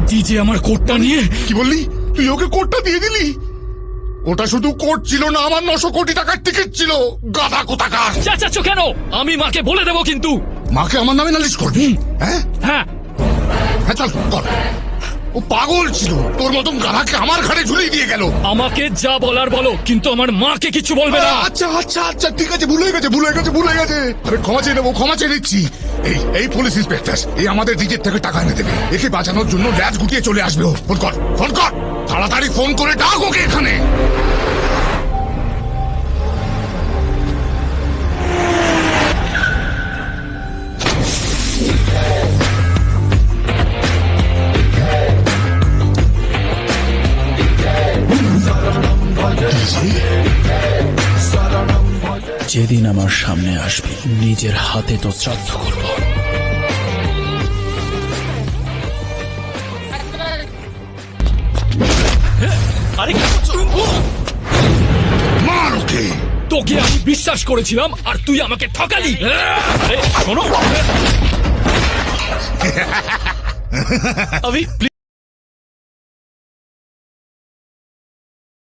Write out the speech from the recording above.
DJ আমার কোটটা নিয়ে। কি বললি? তুই ওকে কোটটা দিয়ে দিলি? ওটা শুধু কোট ছিল না, আমার 900 কোটি টাকার টিকিট ছিল। গাধা কোথাকার! চেঁচাচ্ছ কেন? আমি মাকে বলে দেবো কিন্তু। মাকে আমার নামে নালিশ করবি? হ্যাঁ হ্যাঁ, হ্যাঁ, চল কর। ও পাগল ছিল, তোর মতন গাধাকে আমার ঘাড়ে ঝুলিয়ে দিয়ে গেল। আমাকে যা বলার বলো, কিন্তু আমার মাকে কিছু বলবে না। আচ্ছা আচ্ছা আচ্ছা, ঠিক আছে, ভুলে গেছে। আমি ক্ষমা চেয়ে নেবো, ক্ষমা চেয়ে নিচ্ছি। এই পুলিশ ইন্সপেক্টর, এই আমাদের নিজের থেকে টাকা এনে দেবে। একে বাঁচানোর জন্য ল্যাজ গুটিয়ে চলে আসবে ও। ফোন কর, ফোন কর, তাড়াতাড়ি ফোন করে ডাক ওকে এখানে। যেদিন আমার সামনে আসবি, নিজের হাতে তো শ্রাদ্ধ করবো। আরে কি করছো? মার ওকে। তোকে আমি বিশ্বাস করেছিলাম আর তুই আমাকে ঠকালি। আরে শোনো, আমি